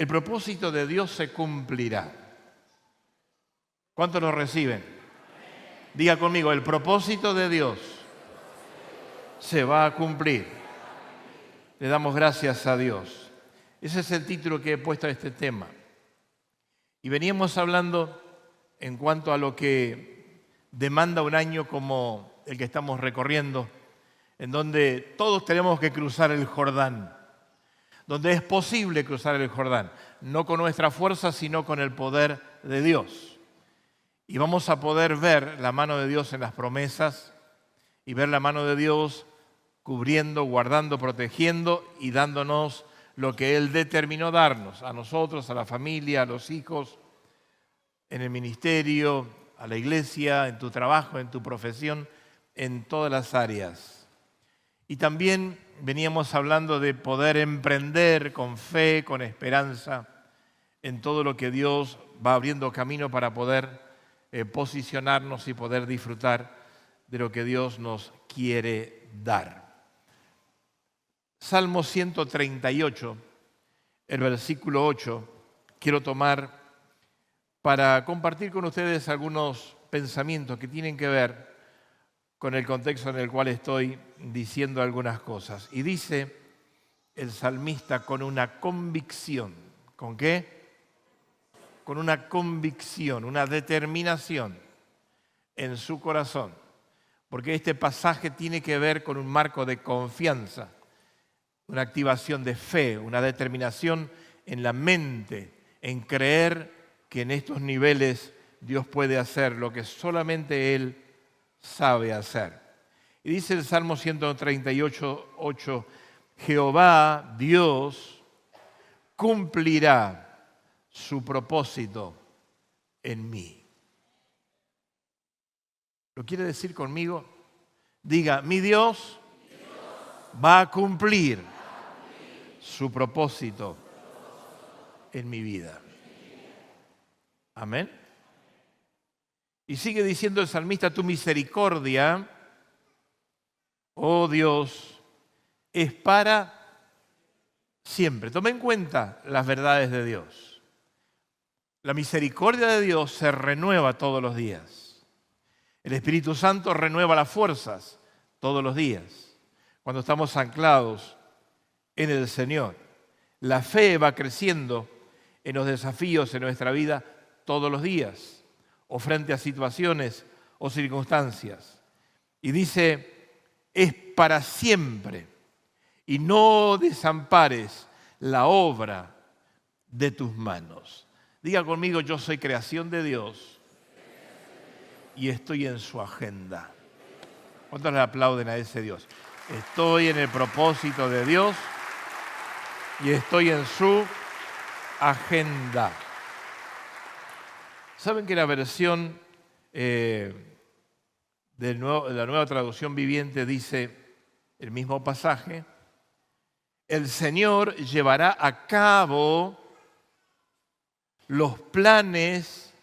El propósito de Dios se cumplirá. ¿Cuántos lo reciben? Diga conmigo, el propósito de Dios se va a cumplir. Le damos gracias a Dios. Ese es el título que he puesto a este tema. Y veníamos hablando en cuanto a lo que demanda un año como el que estamos recorriendo, en donde todos tenemos que cruzar el Jordán, donde es posible cruzar el Jordán, no con nuestra fuerza, sino con el poder de Dios. Y vamos a poder ver la mano de Dios en las promesas y ver la mano de Dios cubriendo, guardando, protegiendo y dándonos lo que Él determinó darnos, a nosotros, a la familia, a los hijos, en el ministerio, a la iglesia, en tu trabajo, en tu profesión, en todas las áreas. Y también veníamos hablando de poder emprender con fe, con esperanza, en todo lo que Dios va abriendo camino para poder posicionarnos y poder disfrutar de lo que Dios nos quiere dar. Salmo 138, el versículo 8, quiero tomar para compartir con ustedes algunos pensamientos que tienen que ver con el contexto en el cual estoy diciendo algunas cosas. Y dice el salmista con una convicción. ¿Con qué? Con una convicción, una determinación en su corazón. Porque este pasaje tiene que ver con un marco de confianza, una activación de fe, una determinación en la mente, en creer que en estos niveles Dios puede hacer lo que solamente Él sabe hacer. Y dice el Salmo 138, 8, Jehová, Dios, cumplirá su propósito en mí. ¿Lo quiere decir conmigo? Diga, mi Dios va a cumplir su propósito en mi vida. Amén. Y sigue diciendo el salmista, tu misericordia, oh Dios, es para siempre. Tome en cuenta las verdades de Dios. La misericordia de Dios se renueva todos los días. El Espíritu Santo renueva las fuerzas todos los días. Cuando estamos anclados en el Señor. La fe va creciendo en los desafíos en nuestra vida todos los días, o frente a situaciones o circunstancias. Y dice, es para siempre, y no desampares la obra de tus manos. Diga conmigo, yo soy creación de Dios y estoy en su agenda. ¿Cuántos le aplauden a ese Dios? Estoy en el propósito de Dios y estoy en su agenda. ¿Saben que la versión de la Nueva Traducción Viviente dice el mismo pasaje? El Señor llevará a cabo los planes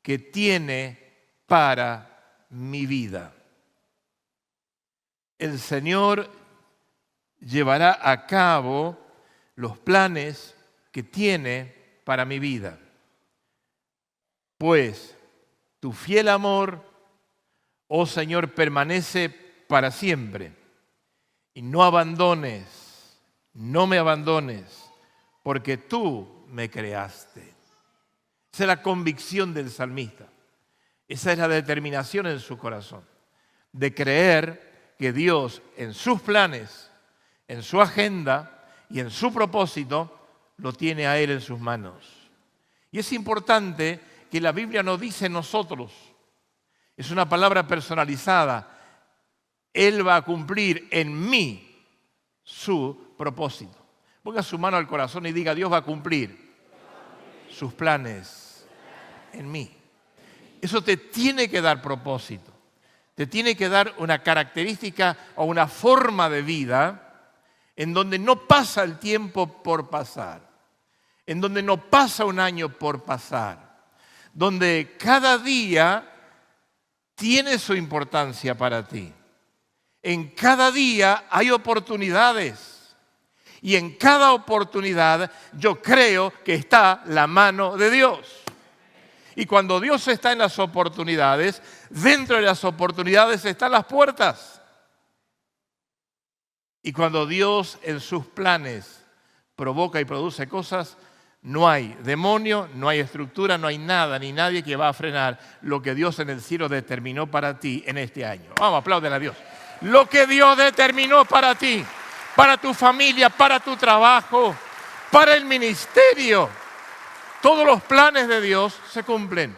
que tiene para mi vida. El Señor llevará a cabo los planes que tiene para mi vida. Pues tu fiel amor, oh Señor, permanece para siempre. Y no abandones, no me abandones, porque tú me creaste. Esa es la convicción del salmista. Esa es la determinación en su corazón, de creer que Dios en sus planes, en su agenda y en su propósito, lo tiene a Él en sus manos. Y es importante que la Biblia no dice nosotros, es una palabra personalizada. Él va a cumplir en mí su propósito. Ponga su mano al corazón y diga, Dios va a cumplir sus planes en mí. Eso te tiene que dar propósito, te tiene que dar una característica o una forma de vida en donde no pasa el tiempo por pasar, en donde no pasa un año por pasar, donde cada día tiene su importancia para ti. En cada día hay oportunidades Y en cada oportunidad yo creo que está la mano de Dios. Y cuando Dios está en las oportunidades, dentro de las oportunidades están las puertas. Y cuando Dios en sus planes provoca y produce cosas, no hay demonio, no hay estructura, no hay nada ni nadie que va a frenar lo que Dios en el cielo determinó para ti en este año. Vamos, apláudele a Dios. Lo que Dios determinó para ti, para tu familia, para tu trabajo, para el ministerio. Todos los planes de Dios se cumplen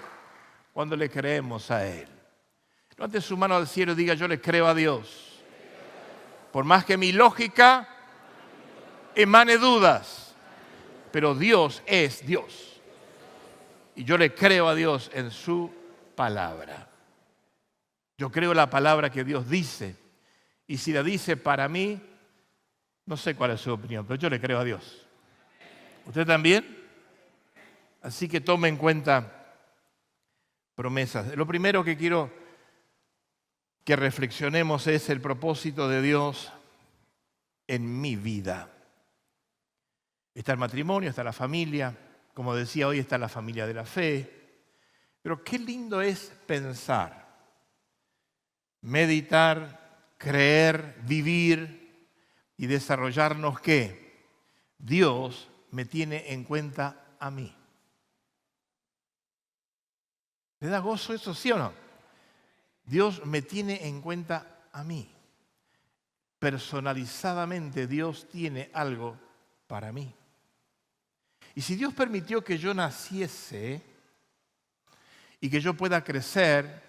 cuando le creemos a Él. Levante su mano al cielo y diga: yo le creo a Dios. Por más que mi lógica emane dudas, pero Dios es Dios. Y yo le creo a Dios en su palabra. Yo creo la palabra que Dios dice. Y si la dice para mí, no sé cuál es su opinión, pero yo le creo a Dios. ¿Usted también? Así que tome en cuenta promesas. Lo primero que quiero que reflexionemos es el propósito de Dios en mi vida. Está el matrimonio, está la familia. Como decía hoy, está la familia de la fe. Pero qué lindo es pensar, meditar, creer, vivir y desarrollarnos que Dios me tiene en cuenta a mí. ¿Le da gozo eso, sí o no? Dios me tiene en cuenta a mí. Personalizadamente Dios tiene algo para mí. Y si Dios permitió que yo naciese y que yo pueda crecer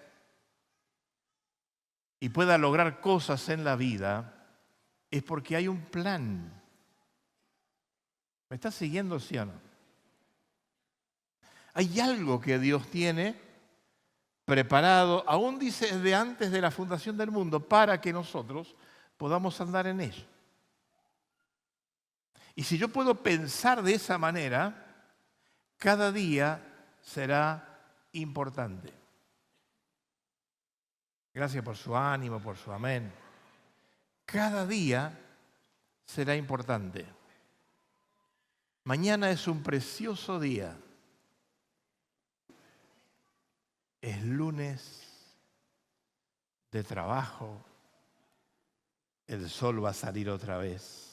y pueda lograr cosas en la vida, es porque hay un plan. ¿Me está siguiendo, sí o no? Hay algo que Dios tiene preparado, aún dice desde antes de la fundación del mundo, para que nosotros podamos andar en ello. Y si yo puedo pensar de esa manera, cada día será importante. Gracias por su ánimo, por su amén. Cada día será importante. Mañana es un precioso día. Es lunes de trabajo. El sol va a salir otra vez.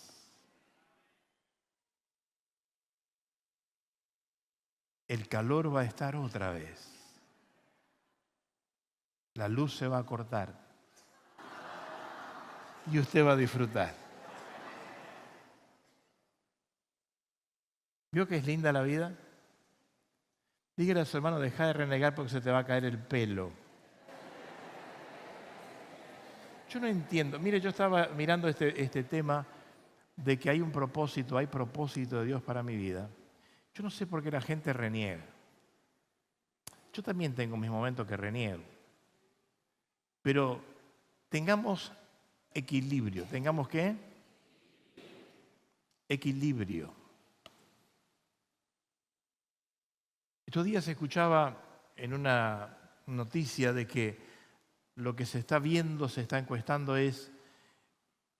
El calor va a estar otra vez. La luz se va a cortar. Y usted va a disfrutar. ¿Vio que es linda la vida? Dígale a su hermano: deja de renegar porque se te va a caer el pelo. Yo no entiendo. Mire, yo estaba mirando este tema de que hay un propósito, hay propósito de Dios para mi vida. Yo no sé por qué la gente reniega. Yo también tengo mis momentos que reniego. Pero tengamos equilibrio. ¿Tengamos qué? Equilibrio. Estos días se escuchaba en una noticia de que lo que se está viendo, se está encuestando es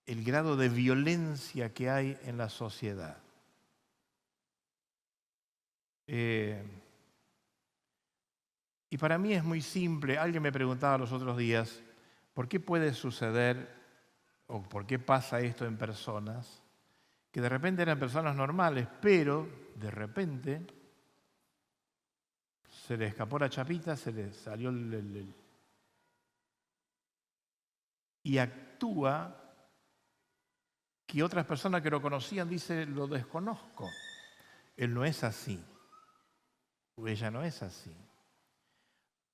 el grado de violencia que hay en la sociedad. Y para mí es muy simple. Alguien me preguntaba los otros días, ¿por qué puede suceder o por qué pasa esto en personas que de repente eran personas normales, pero de repente se le escapó la chapita, se le salió y actúa que otras personas que lo conocían dicen: lo desconozco. Él no es así. O ella no es así.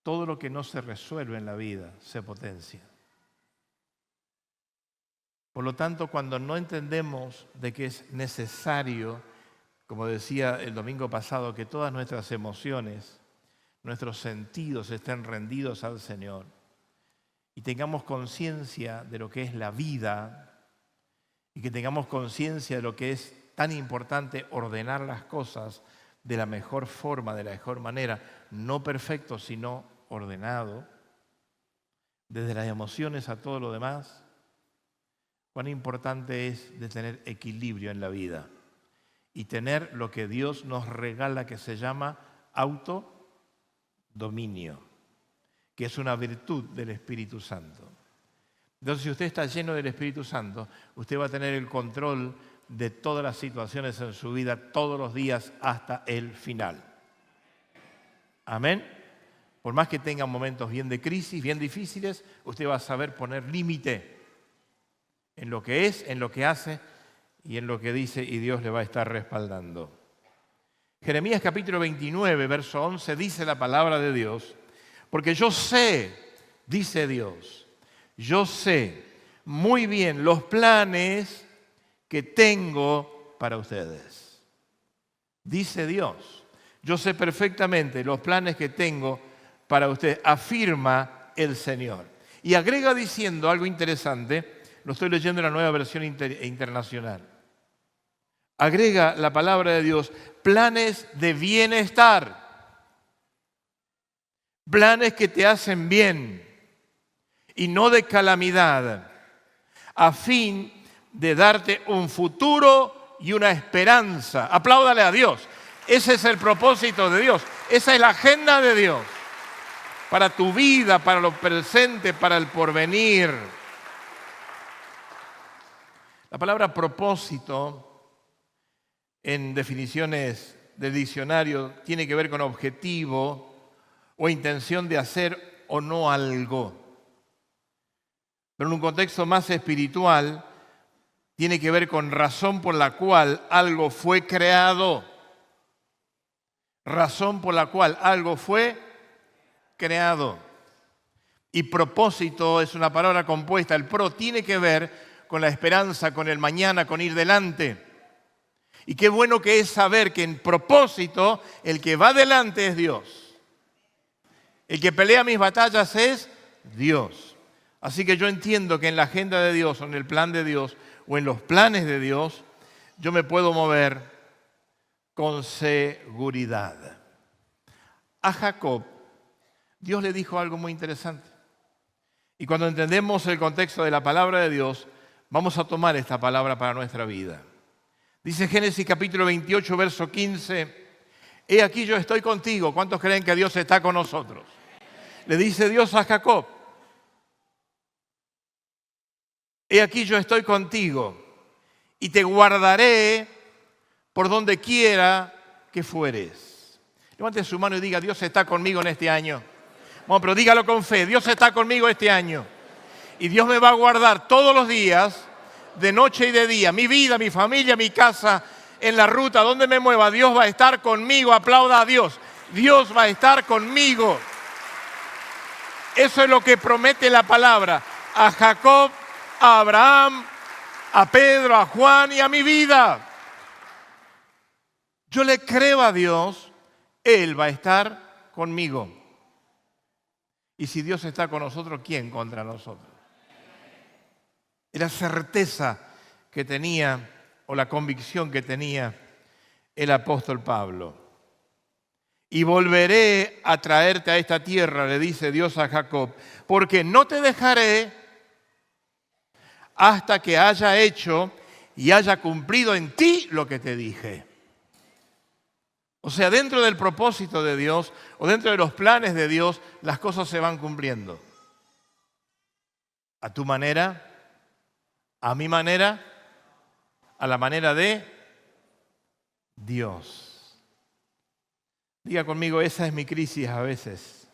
Todo lo que no se resuelve en la vida se potencia. Por lo tanto, cuando no entendemos de que es necesario, como decía el domingo pasado, que todas nuestras emociones, nuestros sentidos estén rendidos al Señor y tengamos conciencia de lo que es la vida y que tengamos conciencia de lo que es tan importante ordenar las cosas de la mejor forma, de la mejor manera, no perfecto, sino ordenado, desde las emociones a todo lo demás, cuán importante es de tener equilibrio en la vida y tener lo que Dios nos regala que se llama autodominio, que es una virtud del Espíritu Santo. Entonces, si usted está lleno del Espíritu Santo, usted va a tener el control de todas las situaciones en su vida todos los días hasta el final. Amén. Por más que tenga momentos bien de crisis, bien difíciles, usted va a saber poner límite en lo que es, en lo que hace y en lo que dice, y Dios le va a estar respaldando. Jeremías capítulo 29, verso 11, dice la palabra de Dios, porque yo sé, dice Dios, yo sé muy bien los planes que tengo para ustedes. Dice Dios, yo sé perfectamente los planes que tengo para ustedes, afirma el Señor. Y agrega diciendo algo interesante, lo estoy leyendo en la Nueva Versión Internacional. Agrega la palabra de Dios, planes de bienestar, planes que te hacen bien y no de calamidad, a fin de darte un futuro y una esperanza. Apláudale a Dios. Ese es el propósito de Dios. Esa es la agenda de Dios. Para tu vida, para lo presente, para el porvenir. La palabra propósito, en definiciones del diccionario, tiene que ver con objetivo o intención de hacer o no algo. Pero en un contexto más espiritual, tiene que ver con razón por la cual algo fue creado. Razón por la cual algo fue creado. Y propósito es una palabra compuesta. El pro tiene que ver con la esperanza, con el mañana, con ir delante. Y qué bueno que es saber que en propósito el que va delante es Dios. El que pelea mis batallas es Dios. Así que yo entiendo que en la agenda de Dios o en el plan de Dios o en los planes de Dios, yo me puedo mover con seguridad. A Jacob, Dios le dijo algo muy interesante. Y cuando entendemos el contexto de la palabra de Dios, vamos a tomar esta palabra para nuestra vida. Dice Génesis capítulo 28, verso 15, he aquí yo estoy contigo. ¿Cuántos creen que Dios está con nosotros? Le dice Dios a Jacob, he aquí yo estoy contigo y te guardaré por donde quiera que fueres. Levante su mano y diga, Dios está conmigo en este año. Bueno, pero dígalo con fe, Dios está conmigo este año. Y Dios me va a guardar todos los días, de noche y de día. Mi vida, mi familia, mi casa, en la ruta, donde me mueva, Dios va a estar conmigo. Aplauda a Dios. Dios va a estar conmigo. Eso es lo que promete la palabra a Jacob, a Abraham, a Pedro, a Juan y a mi vida. Yo le creo a Dios, Él va a estar conmigo. Y si Dios está con nosotros, ¿quién contra nosotros? Y la certeza que tenía, o la convicción que tenía el apóstol Pablo. Y volveré a traerte a esta tierra, le dice Dios a Jacob, porque no te dejaré hasta que haya hecho y haya cumplido en ti lo que te dije. O sea, dentro del propósito de Dios o dentro de los planes de Dios, las cosas se van cumpliendo. A tu manera, a mi manera, a la manera de Dios. Diga conmigo, esa es mi crisis a veces.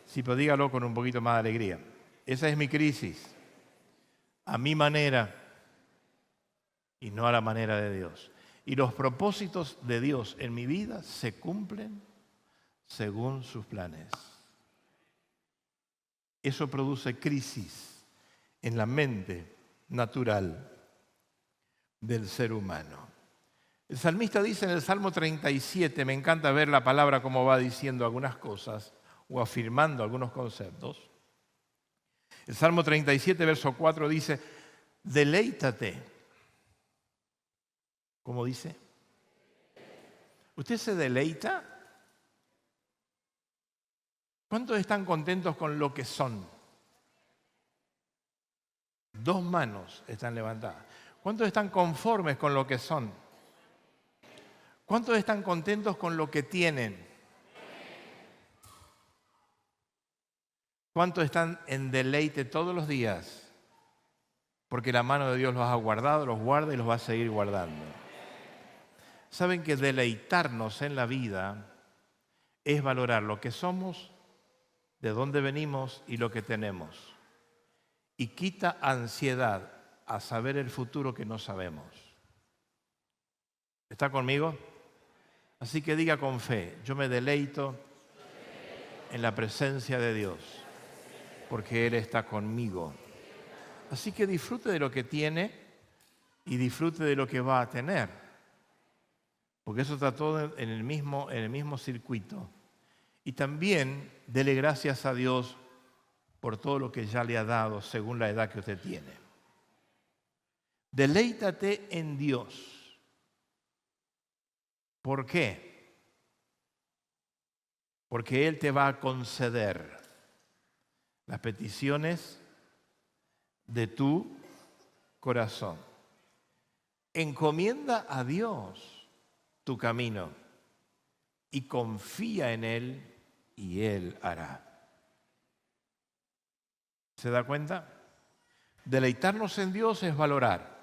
Sí, pero dígalo con un poquito más de alegría. Esa es mi crisis. A mi manera y no a la manera de Dios. Y los propósitos de Dios en mi vida se cumplen según sus planes. Eso produce crisis en la mente natural del ser humano. El salmista dice en el Salmo 37, me encanta ver la palabra como va diciendo algunas cosas o afirmando algunos conceptos. El Salmo 37, verso 4 dice, deleítate. ¿Cómo dice? ¿Usted se deleita? ¿Cuántos están contentos con lo que son? 2 manos están levantadas. ¿Cuántos están conformes con lo que son? ¿Cuántos están contentos con lo que tienen? ¿Cuántos están en deleite todos los días? Porque la mano de Dios los ha guardado, los guarda y los va a seguir guardando. Saben que deleitarnos en la vida es valorar lo que somos, de dónde venimos y lo que tenemos. Y quita ansiedad a saber el futuro que no sabemos. ¿Está conmigo? Así que diga con fe, yo me deleito en la presencia de Dios, porque Él está conmigo. Así que disfrute de lo que tiene y disfrute de lo que va a tener, porque eso está todo en el mismo circuito. Y también dele gracias a Dios por todo lo que ya le ha dado según la edad que usted tiene. Deleítate en Dios. ¿Por qué? Porque Él te va a conceder las peticiones de tu corazón. Encomienda a Dios tu camino y confía en Él y Él hará. ¿Se da cuenta? Deleitarnos en Dios es valorar.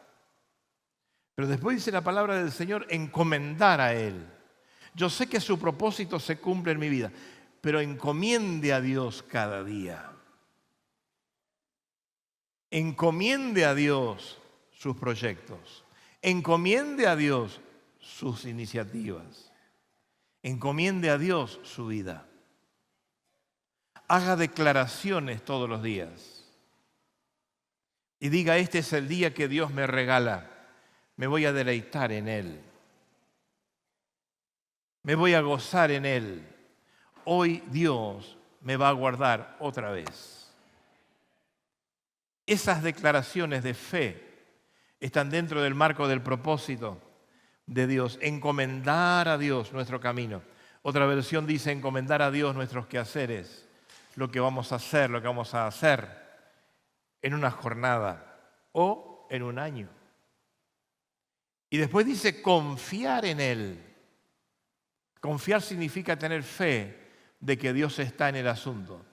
Pero después dice la palabra del Señor, encomendar a Él. Yo sé que su propósito se cumple en mi vida, pero encomiende a Dios cada día. Encomiende a Dios sus proyectos. Encomiende a Dios sus iniciativas. Encomiende a Dios su vida. Haga declaraciones todos los días. Y diga, este es el día que Dios me regala. Me voy a deleitar en Él. Me voy a gozar en Él. Hoy Dios me va a guardar otra vez. Esas declaraciones de fe están dentro del marco del propósito de Dios. Encomendar a Dios nuestro camino. Otra versión dice encomendar a Dios nuestros quehaceres. Lo que vamos a hacer, lo que vamos a hacer en una jornada o en un año. Y después dice confiar en Él. Confiar significa tener fe de que Dios está en el asunto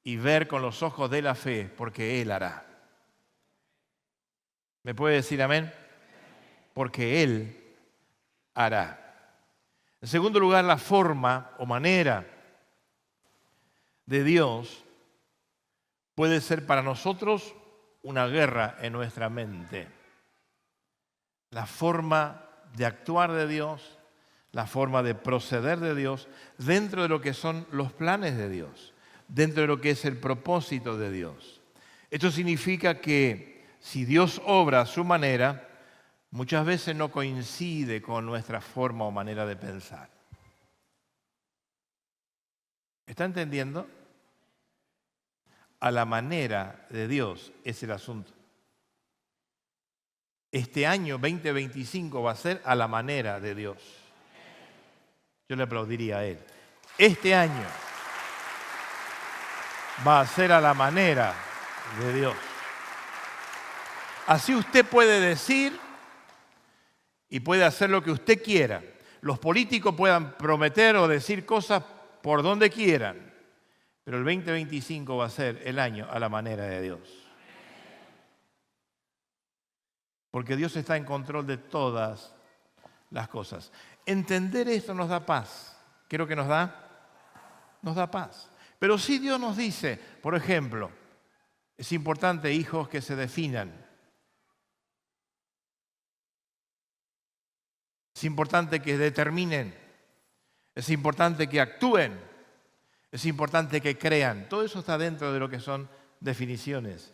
y ver con los ojos de la fe porque Él hará. ¿Me puede decir amén? Porque Él hará. En segundo lugar, la forma o manera de Dios puede ser para nosotros una guerra en nuestra mente. La forma de actuar de Dios, la forma de proceder de Dios, dentro de lo que son los planes de Dios, dentro de lo que es el propósito de Dios. Esto significa que si Dios obra a su manera, muchas veces no coincide con nuestra forma o manera de pensar. ¿Está entendiendo? A la manera de Dios es el asunto. Este año 2025 va a ser a la manera de Dios. Yo le aplaudiría a Él. Este año va a ser a la manera de Dios. Así usted puede decir y puede hacer lo que usted quiera. Los políticos puedan prometer o decir cosas por donde quieran, pero el 2025 va a ser el año a la manera de Dios. Porque Dios está en control de todas las cosas. Entender esto nos da paz. ¿Qué es lo que nos da? Nos da paz. Pero sí Dios nos dice, por ejemplo, es importante, hijos, que se definan. Es importante que determinen. Es importante que actúen. Es importante que crean. Todo eso está dentro de lo que son definiciones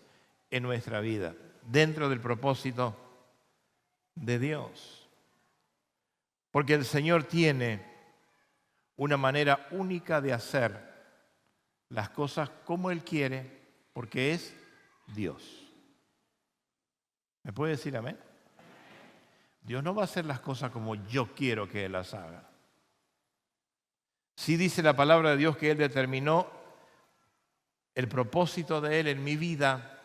en nuestra vida, dentro del propósito de Dios. Porque el Señor tiene una manera única de hacer las cosas como Él quiere, porque es Dios. ¿Me puede decir amén? Dios no va a hacer las cosas como yo quiero que Él las haga. Sí dice la palabra de Dios que Él determinó el propósito de Él en mi vida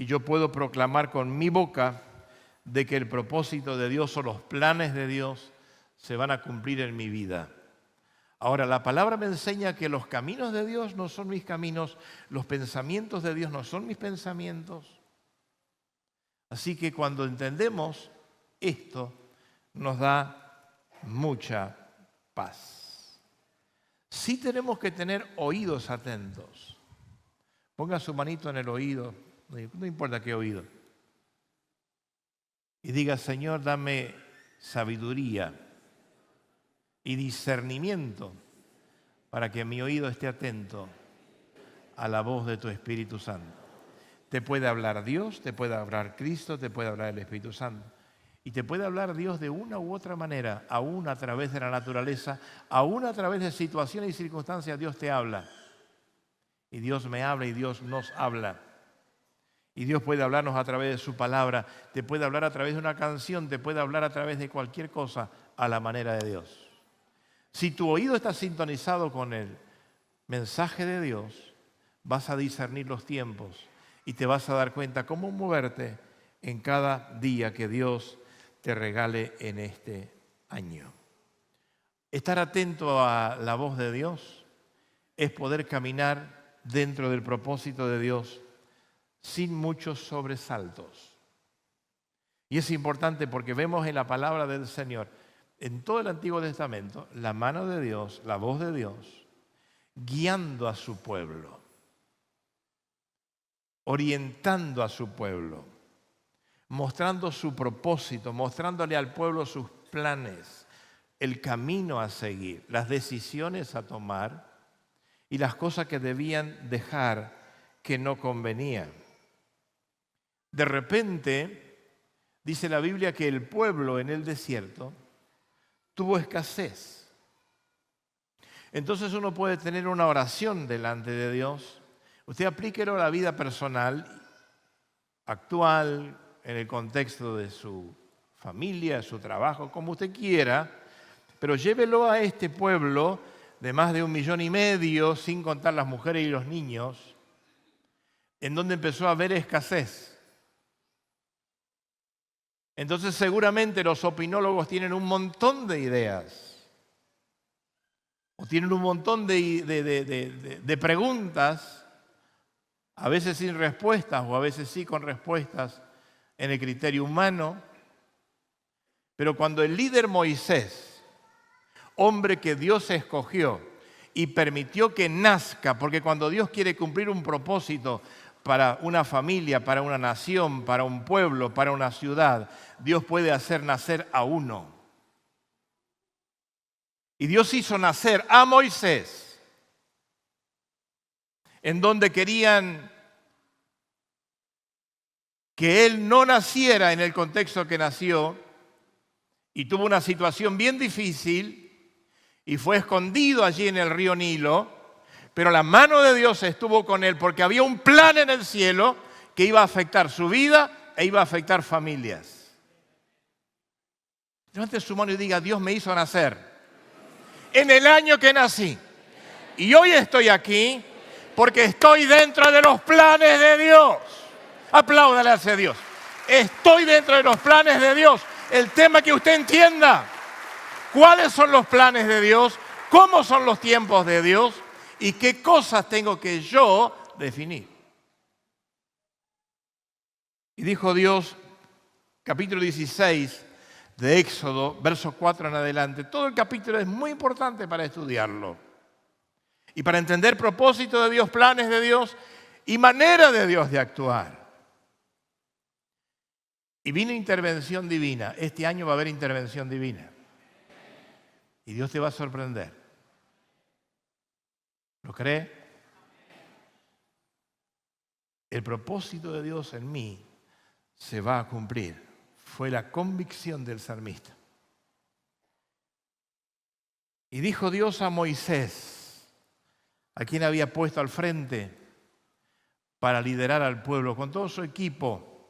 y yo puedo proclamar con mi boca de que el propósito de Dios o los planes de Dios se van a cumplir en mi vida. Ahora, la palabra me enseña que los caminos de Dios no son mis caminos, los pensamientos de Dios no son mis pensamientos. Así que cuando entendemos esto, nos da mucha paz. Sí tenemos que tener oídos atentos. Ponga su manito en el oído, no importa qué oído, y diga: Señor, dame sabiduría y discernimiento para que mi oído esté atento a la voz de tu Espíritu Santo. Te puede hablar Dios, te puede hablar Cristo, te puede hablar el Espíritu Santo. Y te puede hablar Dios de una u otra manera, aún a través de la naturaleza, aún a través de situaciones y circunstancias. Dios te habla. Y Dios me habla y Dios nos habla. Y Dios puede hablarnos a través de su palabra, te puede hablar a través de una canción, te puede hablar a través de cualquier cosa a la manera de Dios. Si tu oído está sintonizado con el mensaje de Dios, vas a discernir los tiempos y te vas a dar cuenta cómo moverte en cada día que Dios te regale en este año. Estar atento a la voz de Dios es poder caminar dentro del propósito de Dios sin muchos sobresaltos. Y es importante porque vemos en la palabra del Señor, en todo el Antiguo Testamento, la mano de Dios, la voz de Dios, guiando a su pueblo, orientando a su pueblo, mostrando su propósito, mostrándole al pueblo sus planes, el camino a seguir, las decisiones a tomar y las cosas que debían dejar que no convenían. De repente, dice la Biblia que el pueblo en el desierto tuvo escasez. Entonces uno puede tener una oración delante de Dios. Usted aplíquelo a la vida personal, actual, en el contexto de su familia, su trabajo, como usted quiera, pero llévelo a este pueblo de más de 1,5 millones, sin contar las mujeres y los niños, en donde empezó a haber escasez. Entonces seguramente los opinólogos tienen un montón de ideas o tienen un montón de preguntas, a veces sin respuestas o a veces sí con respuestas en el criterio humano. Pero cuando el líder Moisés, hombre que Dios escogió y permitió que nazca, porque cuando Dios quiere cumplir un propósito para una familia, para una nación, para un pueblo, para una ciudad, Dios puede hacer nacer a uno. Y Dios hizo nacer a Moisés, en donde querían que él no naciera en el contexto que nació, y tuvo una situación bien difícil, y fue escondido allí en el río Nilo. Pero la mano de Dios estuvo con él porque había un plan en el cielo que iba a afectar su vida e iba a afectar familias. Levante su mano y diga: Dios me hizo nacer en el año que nací. Y hoy estoy aquí porque estoy dentro de los planes de Dios. Apláudale a ese Dios. Estoy dentro de los planes de Dios. El tema es que usted entienda cuáles son los planes de Dios, cómo son los tiempos de Dios, y qué cosas tengo que yo definir. Y dijo Dios, capítulo 16 de Éxodo, verso 4 en adelante. Todo el capítulo es muy importante para estudiarlo. Y para entender propósito de Dios, planes de Dios y manera de Dios de actuar. Y vino intervención divina. Este año va a haber intervención divina. Y Dios te va a sorprender. ¿Lo cree? El propósito de Dios en mí se va a cumplir. Fue la convicción del salmista. Y dijo Dios a Moisés, a quien había puesto al frente para liderar al pueblo con todo su equipo.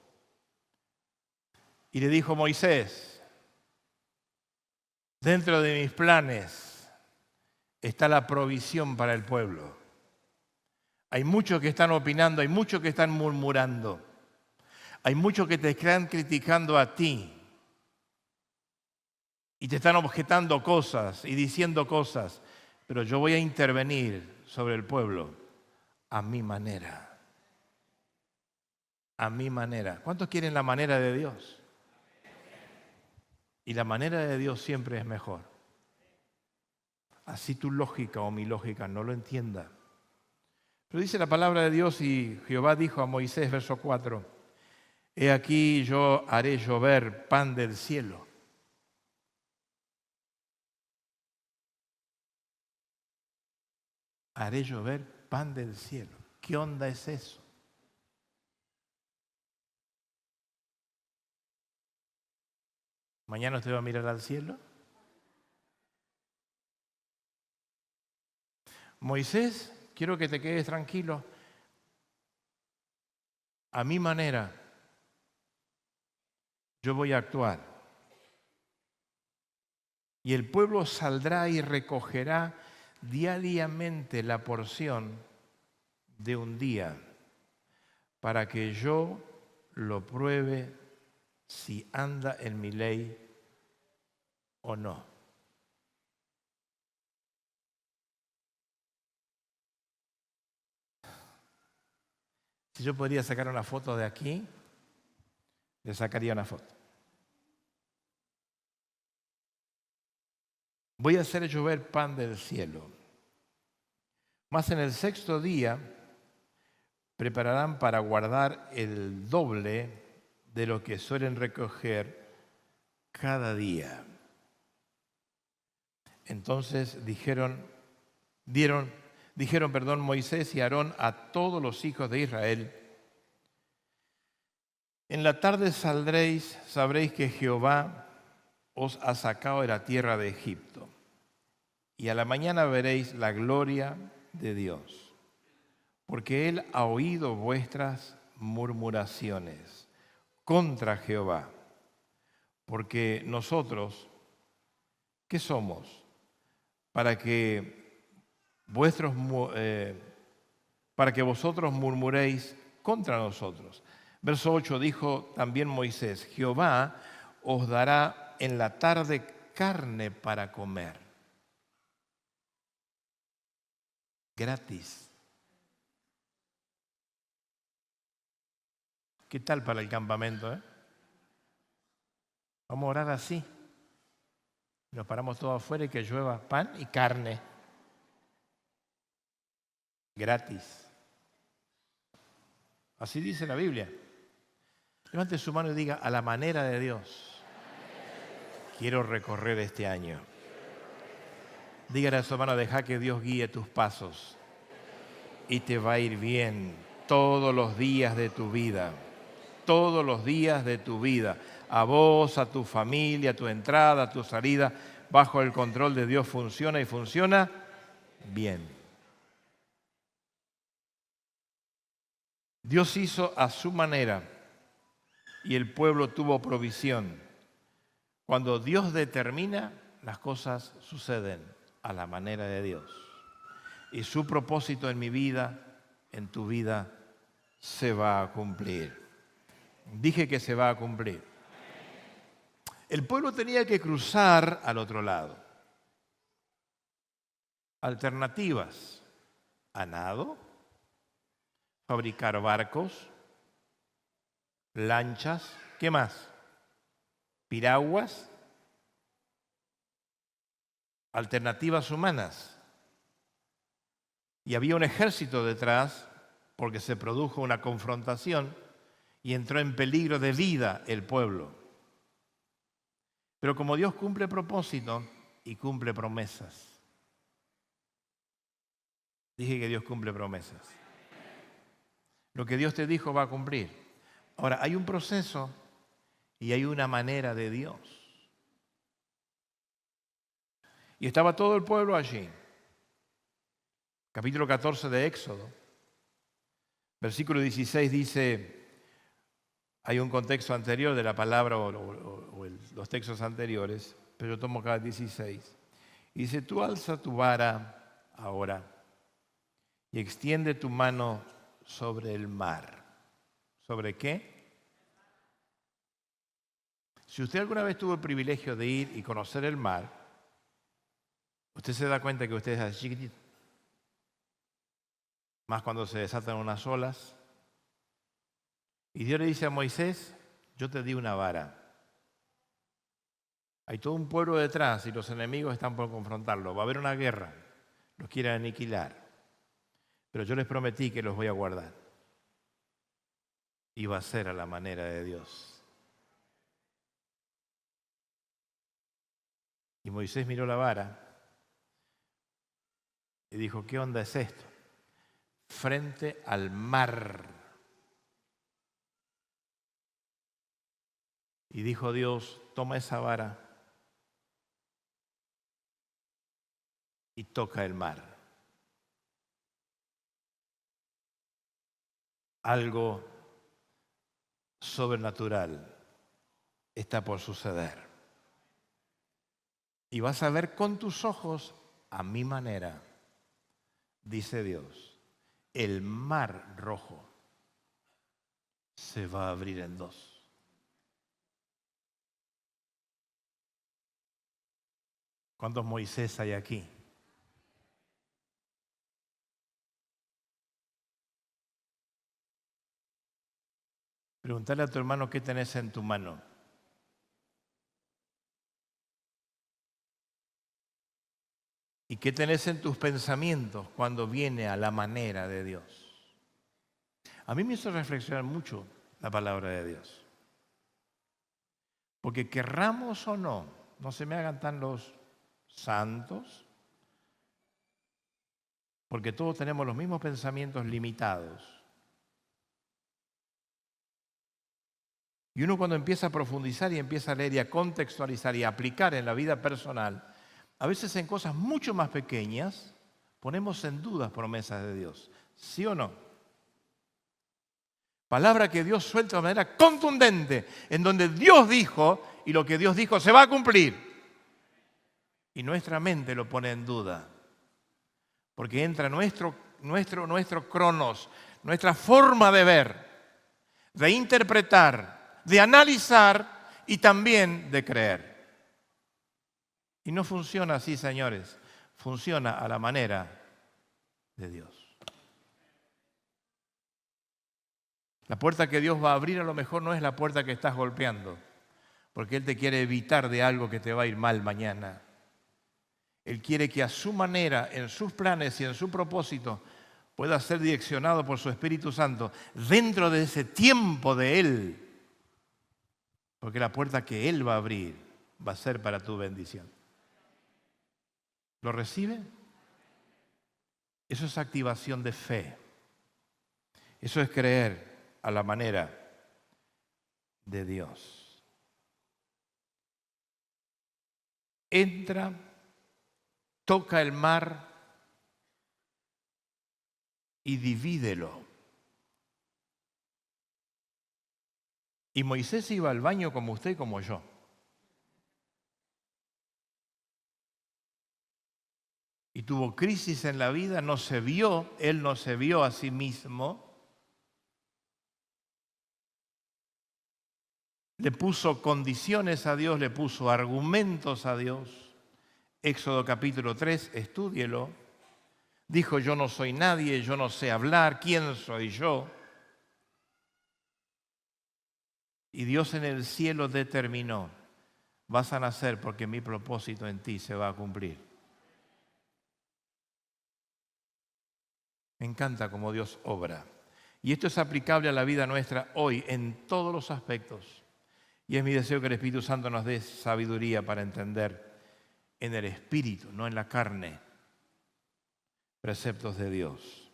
Y le dijo: Moisés, dentro de mis planes está la provisión para el pueblo. Hay muchos que están opinando, hay muchos que están murmurando. Hay muchos que te están criticando a ti y te están objetando cosas y diciendo cosas, pero yo voy a intervenir sobre el pueblo a mi manera. A mi manera. ¿Cuántos quieren la manera de Dios? Y la manera de Dios siempre es mejor. Así tu lógica o mi lógica no lo entienda. Pero dice la palabra de Dios y Jehová dijo a Moisés, verso 4, he aquí yo haré llover pan del cielo. Haré llover pan del cielo. ¿Qué onda es eso? ¿Mañana usted va a mirar al cielo? Moisés, quiero que te quedes tranquilo. A mi manera, yo voy a actuar. Y el pueblo saldrá y recogerá diariamente la porción de un día para que yo lo pruebe si anda en mi ley o no. Si yo podría sacar una foto de aquí, le sacaría una foto. Voy a hacer llover pan del cielo. Mas en el sexto día prepararán para guardar el doble de lo que suelen recoger cada día. Entonces dijeron Moisés y Aarón a todos los hijos de Israel: en la tarde sabréis que Jehová os ha sacado de la tierra de Egipto, y a la mañana veréis la gloria de Dios, porque Él ha oído vuestras murmuraciones contra Jehová. Porque nosotros, ¿qué somos? Para que vosotros murmuréis contra nosotros. Verso 8 dijo también Moisés: Jehová os dará en la tarde carne para comer. Gratis. ¿Qué tal para el campamento? Vamos a orar así. Nos paramos todos afuera y que llueva pan y carne. Gratis. Así dice la Biblia. Levante su mano y diga: a la manera de Dios, quiero recorrer este año. Dígale a su hermano: deja que Dios guíe tus pasos y te va a ir bien todos los días de tu vida. Todos los días de tu vida. A vos, a tu familia, a tu entrada, a tu salida, bajo el control de Dios funciona y funciona bien. Dios hizo a su manera y el pueblo tuvo provisión. Cuando Dios determina, las cosas suceden a la manera de Dios. Y su propósito en mi vida, en tu vida, se va a cumplir. Dije que se va a cumplir. El pueblo tenía que cruzar al otro lado. Alternativas: a nado, fabricar barcos, lanchas, ¿qué más? Piraguas, alternativas humanas. Y había un ejército detrás porque se produjo una confrontación y entró en peligro de vida el pueblo. Pero como Dios cumple propósito y cumple promesas. Dije que Dios cumple promesas. Lo que Dios te dijo va a cumplir. Ahora, hay un proceso y hay una manera de Dios. Y estaba todo el pueblo allí. Capítulo 14 de Éxodo. Versículo 16 dice, hay un contexto anterior de la palabra o los textos anteriores, pero yo tomo acá 16. Y dice: tú alza tu vara ahora y extiende tu mano sobre el mar. ¿Sobre qué? Si usted alguna vez tuvo el privilegio de ir y conocer el mar, usted se da cuenta que usted es así chiquitito. Más cuando se desatan unas olas. Y Dios le dice a Moisés, yo te di una vara. Hay todo un pueblo detrás y los enemigos están por confrontarlo. Va a haber una guerra. Los quieren aniquilar. Pero yo les prometí que los voy a guardar. Y va a ser a la manera de Dios. Y Moisés miró la vara y dijo, ¿qué onda es esto? Frente al mar. Y dijo Dios, toma esa vara y toca el mar. Algo sobrenatural está por suceder. Y vas a ver con tus ojos a mi manera, dice Dios, el mar rojo se va a abrir en dos. ¿Cuántos Moisés hay aquí? Preguntarle a tu hermano qué tenés en tu mano. ¿Y qué tenés en tus pensamientos cuando viene a la manera de Dios? A mí me hizo reflexionar mucho la palabra de Dios. Porque querramos o no, no se me hagan tan los santos, porque todos tenemos los mismos pensamientos limitados. Y uno cuando empieza a profundizar y empieza a leer y a contextualizar y a aplicar en la vida personal, a veces en cosas mucho más pequeñas ponemos en duda promesas de Dios. ¿Sí o no? Palabra que Dios suelta de manera contundente, en donde Dios dijo y lo que Dios dijo se va a cumplir. Y nuestra mente lo pone en duda, porque entra nuestro cronos, nuestra forma de ver, de interpretar, de analizar y también de creer. Y no funciona así, señores, funciona a la manera de Dios. La puerta que Dios va a abrir a lo mejor no es la puerta que estás golpeando, porque Él te quiere evitar de algo que te va a ir mal mañana. Él quiere que a su manera, en sus planes y en su propósito, pueda ser direccionado por su Espíritu Santo dentro de ese tiempo de Él. Porque la puerta que Él va a abrir va a ser para tu bendición. ¿Lo recibe? Eso es activación de fe. Eso es creer a la manera de Dios. Entra, toca el mar y divídelo. Y Moisés iba al baño como usted y como yo. Y tuvo crisis en la vida, él no se vio a sí mismo. Le puso condiciones a Dios, le puso argumentos a Dios. Éxodo capítulo 3, estúdielo. Dijo, yo no soy nadie, yo no sé hablar, ¿quién soy yo? Y Dios en el cielo determinó, vas a nacer porque mi propósito en ti se va a cumplir. Me encanta cómo Dios obra. Y esto es aplicable a la vida nuestra hoy en todos los aspectos. Y es mi deseo que el Espíritu Santo nos dé sabiduría para entender en el Espíritu, no en la carne, preceptos de Dios.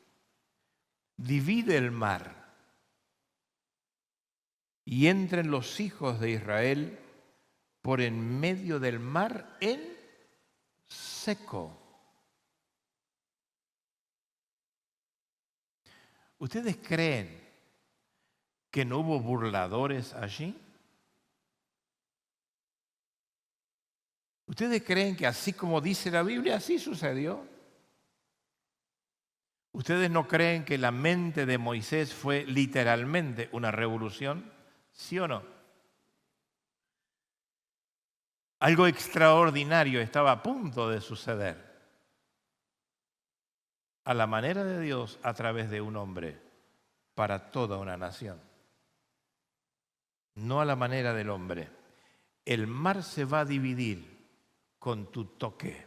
Divide el mar y entren los hijos de Israel por en medio del mar en seco. ¿Ustedes creen que no hubo burladores allí? ¿Ustedes creen que así como dice la Biblia, así sucedió? ¿Ustedes no creen que la mente de Moisés fue literalmente una revolución? ¿Sí o no? Algo extraordinario estaba a punto de suceder a la manera de Dios a través de un hombre para toda una nación. No a la manera del hombre. El mar se va a dividir con tu toque.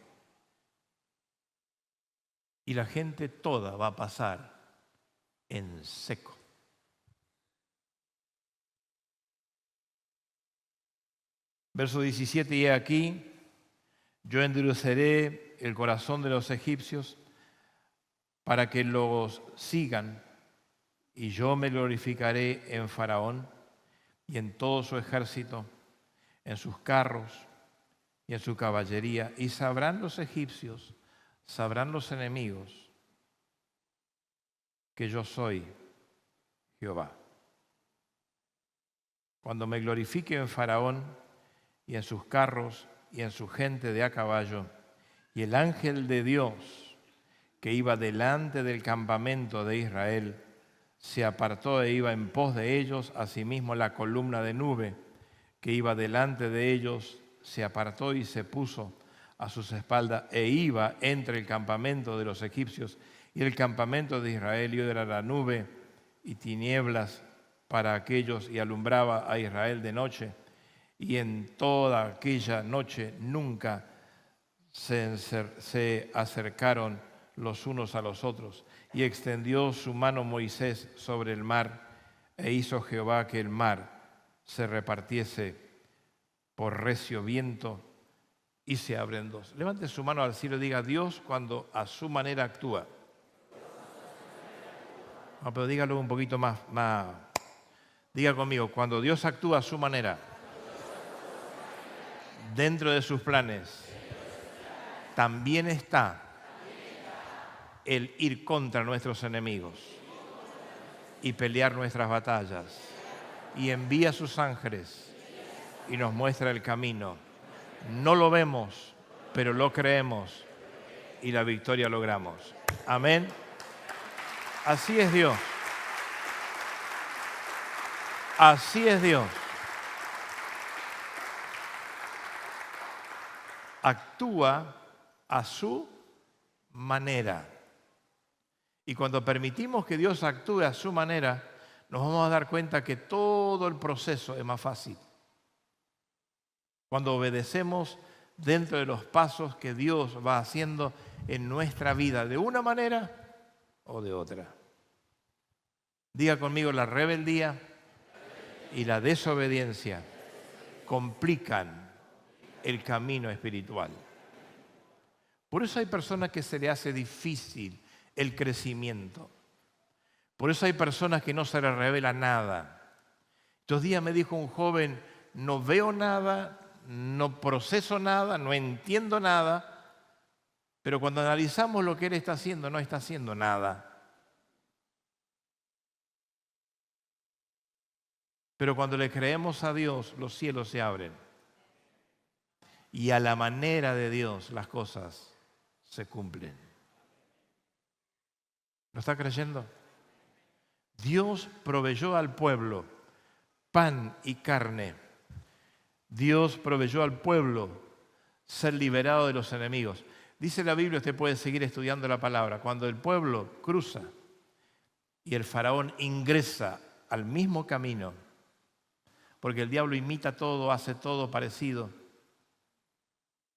Y la gente toda va a pasar en seco. Verso 17, y he aquí, yo endureceré el corazón de los egipcios para que los sigan, y yo me glorificaré en Faraón y en todo su ejército, en sus carros y en su caballería, y sabrán los egipcios, sabrán los enemigos, que yo soy Jehová. Cuando me glorifique en Faraón y en sus carros y en su gente de a caballo, y el ángel de Dios que iba delante del campamento de Israel se apartó e iba en pos de ellos, asimismo la columna de nube que iba delante de ellos se apartó y se puso a sus espaldas e iba entre el campamento de los egipcios y el campamento de Israel, y era la nube y tinieblas para aquellos, y alumbraba a Israel de noche, y en toda aquella noche nunca se acercaron los unos a los otros. Y extendió su mano Moisés sobre el mar, e hizo Jehová que el mar se repartiese por recio viento y se abre en dos. Levante su mano al cielo y diga: Dios, cuando a su manera actúa. No, pero dígalo un poquito más. Diga conmigo: cuando Dios actúa a su manera, dentro de sus planes, también está el ir contra nuestros enemigos y pelear nuestras batallas, y envía sus ángeles y nos muestra el camino. No lo vemos, pero lo creemos y la victoria logramos. Amén. Así es Dios. Así es Dios. Actúa a su manera. Y cuando permitimos que Dios actúe a su manera, nos vamos a dar cuenta que todo el proceso es más fácil. Cuando obedecemos dentro de los pasos que Dios va haciendo en nuestra vida, de una manera o de otra. Diga conmigo: la rebeldía y la desobediencia complican el camino espiritual. Por eso hay personas que se le hace difícil el crecimiento. Por eso hay personas que no se les revela nada. Estos días me dijo un joven: no veo nada, no proceso nada, no entiendo nada, pero cuando analizamos lo que él está haciendo, no está haciendo nada. Pero cuando le creemos a Dios, los cielos se abren. Y a la manera de Dios las cosas se cumplen. ¿Lo está creyendo? Dios proveyó al pueblo pan y carne. Dios proveyó al pueblo ser liberado de los enemigos. Dice la Biblia, usted puede seguir estudiando la palabra, cuando el pueblo cruza y el faraón ingresa al mismo camino, porque el diablo imita todo, hace todo parecido.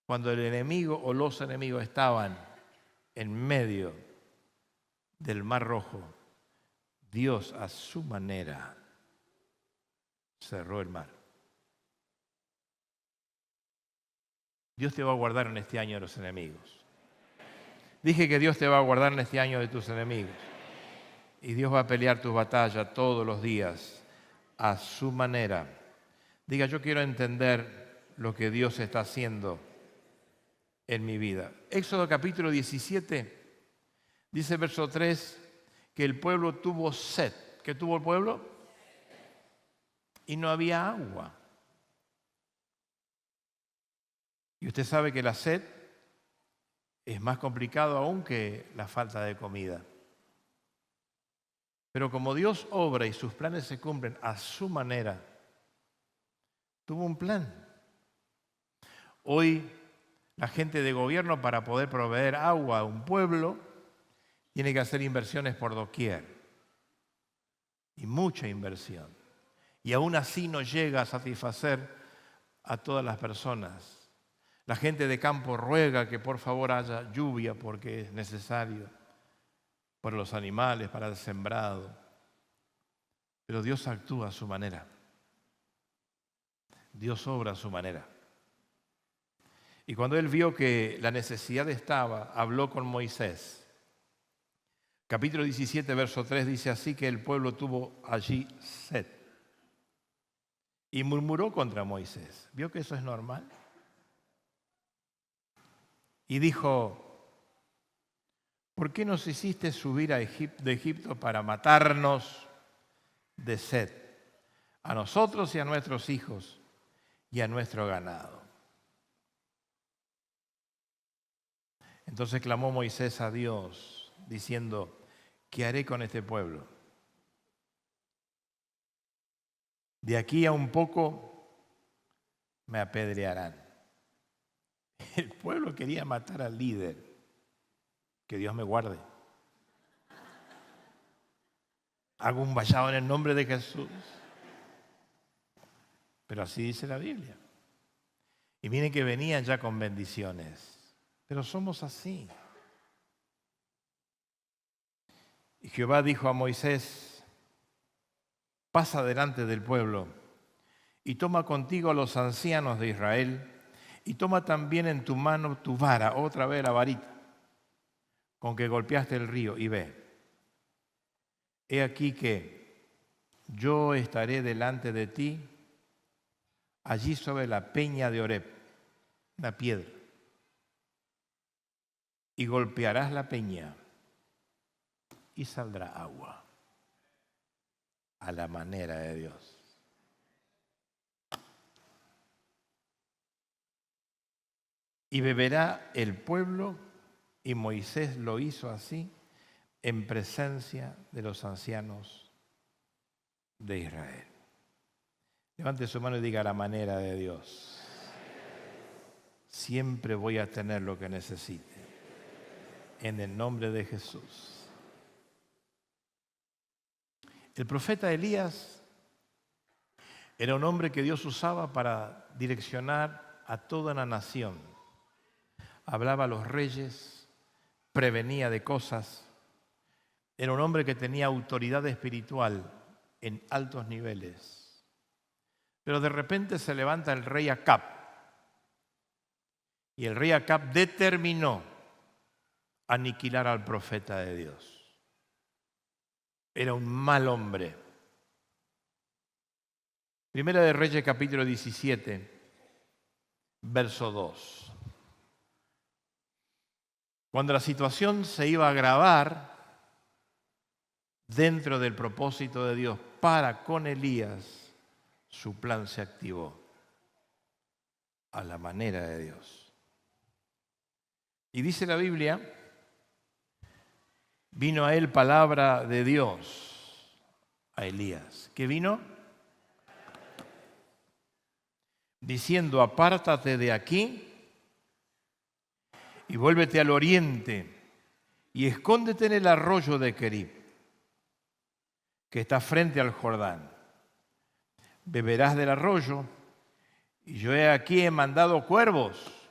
Cuando el enemigo o los enemigos estaban en medio del Mar Rojo, Dios a su manera cerró el mar. Dios te va a guardar en este año de los enemigos. Dije que Dios te va a guardar en este año de tus enemigos. Y Dios va a pelear tus batallas todos los días a su manera. Diga: yo quiero entender lo que Dios está haciendo en mi vida. Éxodo capítulo 17, dice verso 3, que el pueblo tuvo sed. ¿Qué tuvo el pueblo? Y no había agua. Y usted sabe que la sed es más complicado aún que la falta de comida. Pero como Dios obra y sus planes se cumplen a su manera, tuvo un plan. Hoy la gente de gobierno, para poder proveer agua a un pueblo, tiene que hacer inversiones por doquier. Y mucha inversión. Y aún así no llega a satisfacer a todas las personas. La gente de campo ruega que por favor haya lluvia porque es necesario para los animales, para el sembrado. Pero Dios actúa a su manera. Dios obra a su manera. Y cuando Él vio que la necesidad estaba, habló con Moisés. Capítulo 17, verso 3 dice así que el pueblo tuvo allí sed. Y murmuró contra Moisés. ¿Vio que eso es normal? Y dijo, ¿por qué nos hiciste subir de Egipto para matarnos de sed? A nosotros y a nuestros hijos y a nuestro ganado. Entonces clamó Moisés a Dios, diciendo, ¿qué haré con este pueblo? De aquí a un poco me apedrearán. El pueblo quería matar al líder. Que Dios me guarde. Hago un vallado en el nombre de Jesús. Pero así dice la Biblia. Y miren que venían ya con bendiciones. Pero somos así. Y Jehová dijo a Moisés, pasa delante del pueblo y toma contigo a los ancianos de Israel y toma también en tu mano tu vara, otra vez la varita, con que golpeaste el río, y ve. He aquí que yo estaré delante de ti, allí sobre la peña de Oreb, la piedra, y golpearás la peña y saldrá agua a la manera de Dios. Y beberá el pueblo, y Moisés lo hizo así, en presencia de los ancianos de Israel. Levante su mano y diga, a la manera de Dios. Siempre voy a tener lo que necesite. En el nombre de Jesús. El profeta Elías era un hombre que Dios usaba para direccionar a toda la nación. Hablaba a los reyes, prevenía de cosas. Era un hombre que tenía autoridad espiritual en altos niveles. Pero de repente se levanta el rey Acab. Y el rey Acab determinó aniquilar al profeta de Dios. Era un mal hombre. Primera de Reyes, capítulo 17, verso 2. Cuando la situación se iba a agravar dentro del propósito de Dios para con Elías, su plan se activó a la manera de Dios. Y dice la Biblia, vino a él palabra de Dios, a Elías. ¿Qué vino? Diciendo, apártate de aquí y vuélvete al oriente y escóndete en el arroyo de Querib, que está frente al Jordán. Beberás del arroyo y yo he mandado cuervos.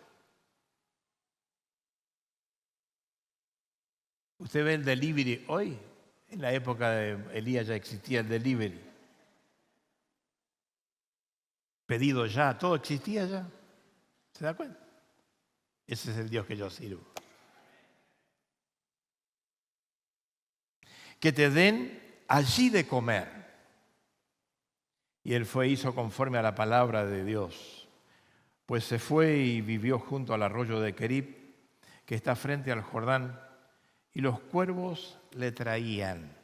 Usted ve el delivery hoy. En la época de Elías ya existía el delivery. Pedido ya, todo existía ya. ¿Se da cuenta? Ese es el Dios que yo sirvo. Que te den allí de comer. Y él fue e hizo conforme a la palabra de Dios. Pues se fue y vivió junto al arroyo de Querib, que está frente al Jordán, y los cuervos le traían.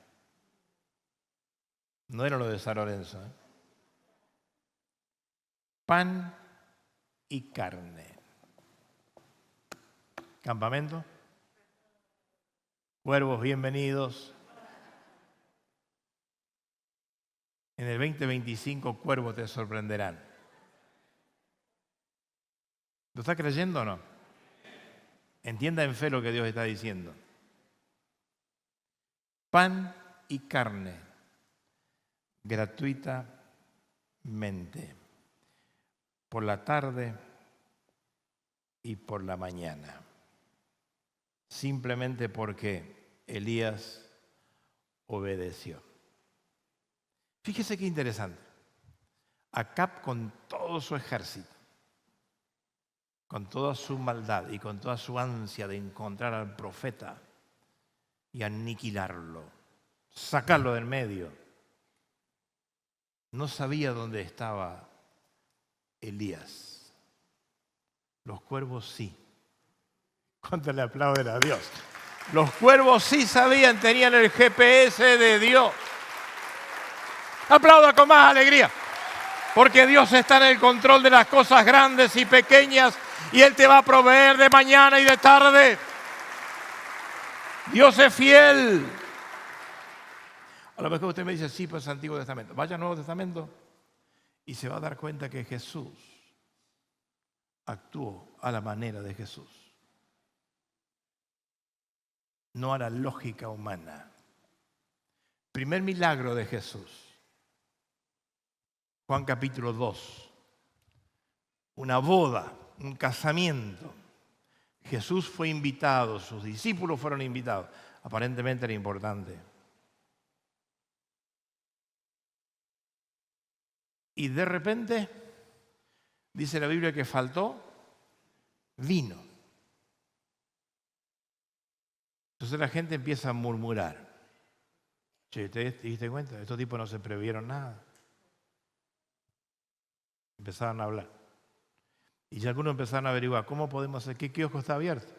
No era lo de San Lorenzo, ¿eh? Pan y carne. ¿Campamento? Cuervos, bienvenidos. En el 2025 cuervos te sorprenderán. ¿Lo está creyendo o no? Entienda en fe lo que Dios está diciendo. Pan y carne, gratuitamente, por la tarde y por la mañana, simplemente porque Elías obedeció. Fíjese qué interesante. Acab, con todo su ejército, con toda su maldad y con toda su ansia de encontrar al profeta y aniquilarlo, sacarlo del medio, no sabía dónde estaba Elías. Los cuervos sí. ¿Cuánto le aplauden a Dios? Los cuervos sí sabían, tenían el GPS de Dios. Aplauda con más alegría, porque Dios está en el control de las cosas grandes y pequeñas y Él te va a proveer de mañana y de tarde. Dios es fiel. A lo mejor usted me dice, sí, pues es Antiguo Testamento. Vaya al Nuevo Testamento y se va a dar cuenta que Jesús actuó a la manera de Jesús, no a la lógica humana. Primer milagro de Jesús. Juan capítulo 2, una boda, un casamiento. Jesús fue invitado, sus discípulos fueron invitados. Aparentemente era importante. Y de repente, dice la Biblia que faltó vino. Entonces la gente empieza a murmurar. Che, ¿te diste cuenta? Estos tipos no se previeron nada. Empezaron a hablar. Y ya algunos empezaron a averiguar, ¿cómo podemos hacer? ¿Qué kiosco está abierto?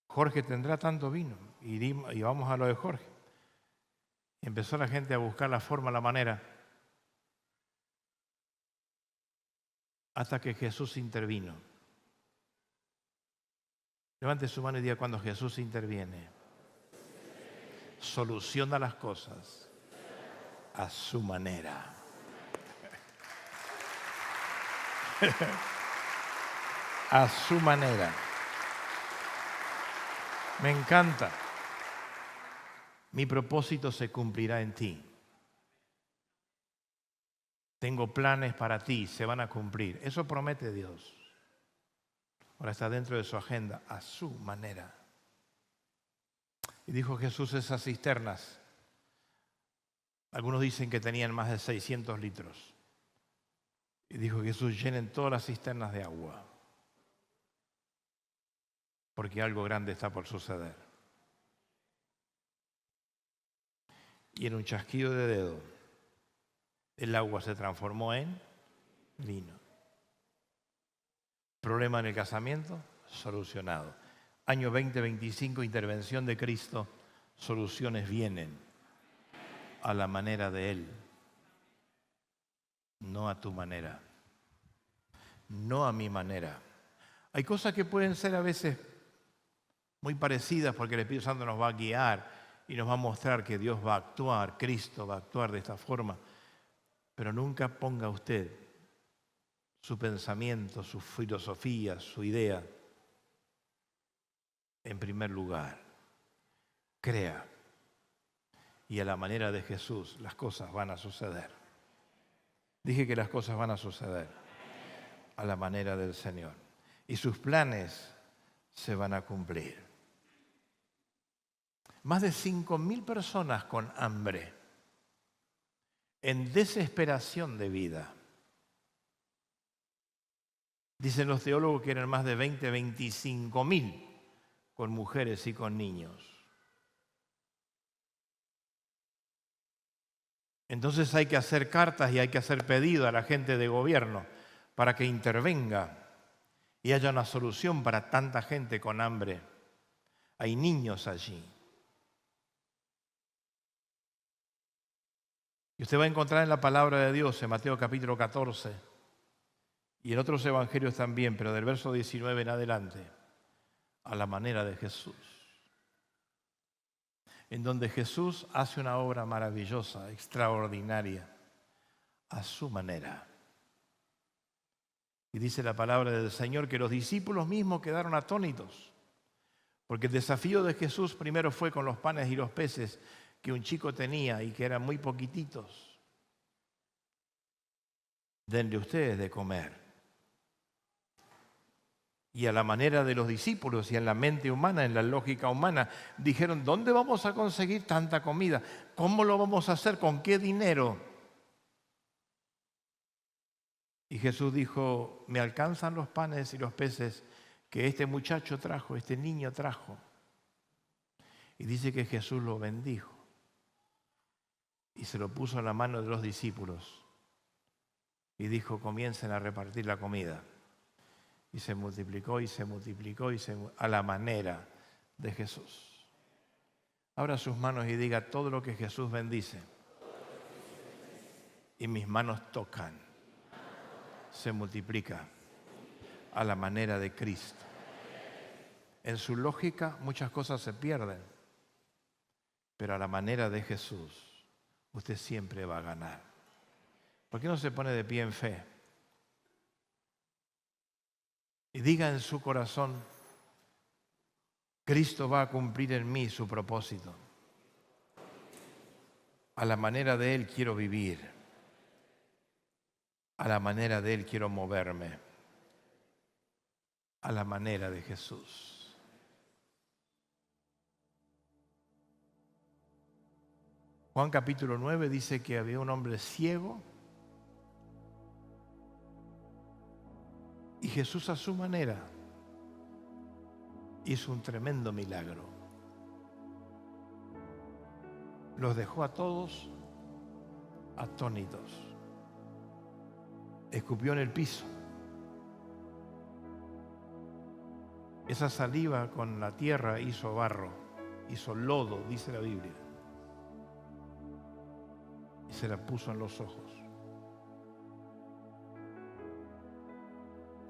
Jorge tendrá tanto vino. Y vamos a lo de Jorge. Y empezó la gente a buscar la forma, la manera. Hasta que Jesús intervino. Levante su mano y diga, cuando Jesús interviene, soluciona las cosas a su manera. A su manera. Me encanta. Mi propósito se cumplirá en ti. Tengo planes para ti, se van a cumplir. Eso promete Dios. Ahora está dentro de su agenda, a su manera. Y dijo Jesús, esas cisternas, algunos dicen que tenían más de 600 litros. Y dijo Jesús, llenen todas las cisternas de agua, porque algo grande está por suceder. Y en un chasquido de dedo, el agua se transformó en vino. Problema en el casamiento, solucionado. Año 2025, intervención de Cristo, soluciones vienen a la manera de Él. No a tu manera, no a mi manera. Hay cosas que pueden ser a veces muy parecidas porque el Espíritu Santo nos va a guiar y nos va a mostrar que Dios va a actuar, Cristo va a actuar de esta forma. Pero nunca ponga usted su pensamiento, su filosofía, su idea en primer lugar. Crea. Y a la manera de Jesús las cosas van a suceder. Dije que las cosas van a suceder a la manera del Señor. Y sus planes se van a cumplir. Más de 5.000 personas con hambre, en desesperación de vida. Dicen los teólogos que eran más de 25.000 con mujeres y con niños. Entonces hay que hacer cartas y hay que hacer pedido a la gente de gobierno para que intervenga y haya una solución para tanta gente con hambre. Hay niños allí. Y usted va a encontrar en la palabra de Dios, en Mateo capítulo 14, y en otros evangelios también, pero del verso 19 en adelante, a la manera de Jesús. En donde Jesús hace una obra maravillosa, extraordinaria, a su manera. Y dice la palabra del Señor que los discípulos mismos quedaron atónitos, porque el desafío de Jesús primero fue con los panes y los peces que un chico tenía y que eran muy poquititos. Denle ustedes de comer. Y a la manera de los discípulos y en la mente humana, en la lógica humana, dijeron, ¿dónde vamos a conseguir tanta comida? ¿Cómo lo vamos a hacer? ¿Con qué dinero? Y Jesús dijo, me alcanzan los panes y los peces que este muchacho trajo, este niño trajo. Y dice que Jesús lo bendijo y se lo puso en la mano de los discípulos y dijo, comiencen a repartir la comida. Y se multiplicó y se multiplicó a la manera de Jesús. Abra sus manos y diga todo lo que Jesús bendice. Y mis manos tocan. Se multiplica a la manera de Cristo. En su lógica muchas cosas se pierden, pero a la manera de Jesús usted siempre va a ganar. ¿Por qué no se pone de pie en fe? Y diga en su corazón, Cristo va a cumplir en mí su propósito. A la manera de Él quiero vivir. A la manera de Él quiero moverme. A la manera de Jesús. Juan capítulo 9 dice que había un hombre ciego y Jesús a su manera hizo un tremendo milagro. Los dejó a todos atónitos. Escupió en el piso. Esa saliva con la tierra hizo barro, hizo lodo, dice la Biblia. Y se la puso en los ojos.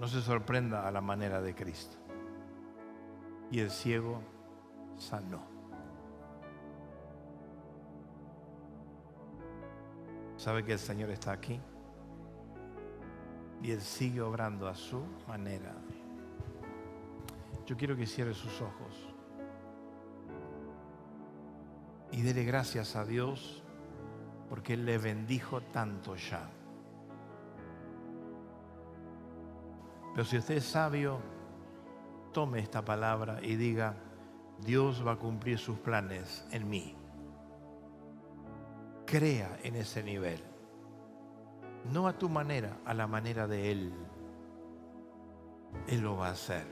No se sorprenda a la manera de Cristo. Y el ciego sanó. ¿Sabe que el Señor está aquí? Y Él sigue obrando a su manera. Yo quiero que cierre sus ojos y dele gracias a Dios porque Él le bendijo tanto ya. Pero si usted es sabio, tome esta palabra y diga, Dios va a cumplir sus planes en mí. Crea en ese nivel. No a tu manera, a la manera de Él. Él lo va a hacer.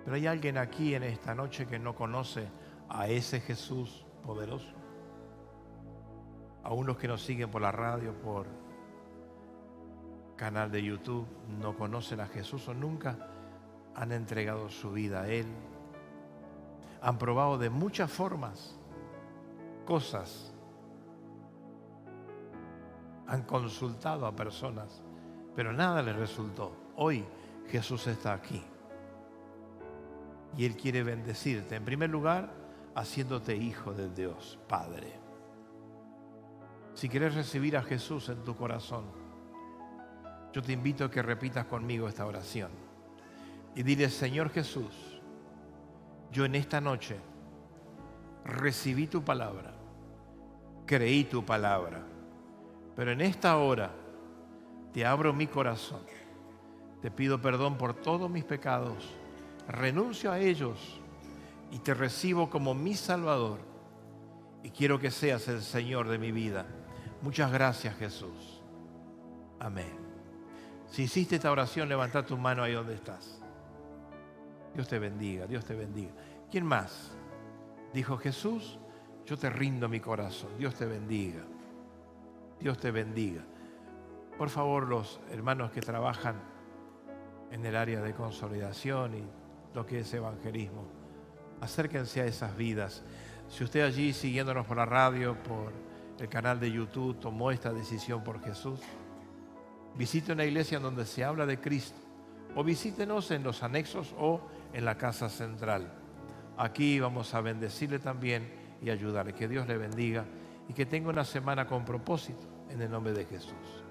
Pero hay alguien aquí en esta noche que no conoce a ese Jesús poderoso. Aún los que nos siguen por la radio, por canal de YouTube, no conocen a Jesús o nunca han entregado su vida a Él. Han probado de muchas formas cosas. Han consultado a personas, pero nada les resultó. Hoy Jesús está aquí. Y Él quiere bendecirte. En primer lugar, haciéndote hijo de Dios, Padre. Si quieres recibir a Jesús en tu corazón, yo te invito a que repitas conmigo esta oración. Y dile, Señor Jesús, yo en esta noche recibí tu palabra, creí tu palabra, pero en esta hora te abro mi corazón. Te pido perdón por todos mis pecados. Renuncio a ellos y te recibo como mi Salvador. Y quiero que seas el Señor de mi vida. Muchas gracias, Jesús. Amén. Si hiciste esta oración, levanta tu mano ahí donde estás. Dios te bendiga, Dios te bendiga. ¿Quién más? Dijo Jesús, yo te rindo mi corazón. Dios te bendiga. Dios te bendiga. Por favor, los hermanos que trabajan en el área de consolidación y lo que es evangelismo, acérquense a esas vidas. Si usted allí siguiéndonos por la radio, por el canal de YouTube, tomó esta decisión por Jesús, visite una iglesia en donde se habla de Cristo o visítenos en los anexos o en la casa central. Aquí vamos a bendecirle también y ayudarle. Que Dios le bendiga y que tenga una semana con propósito en el nombre de Jesús.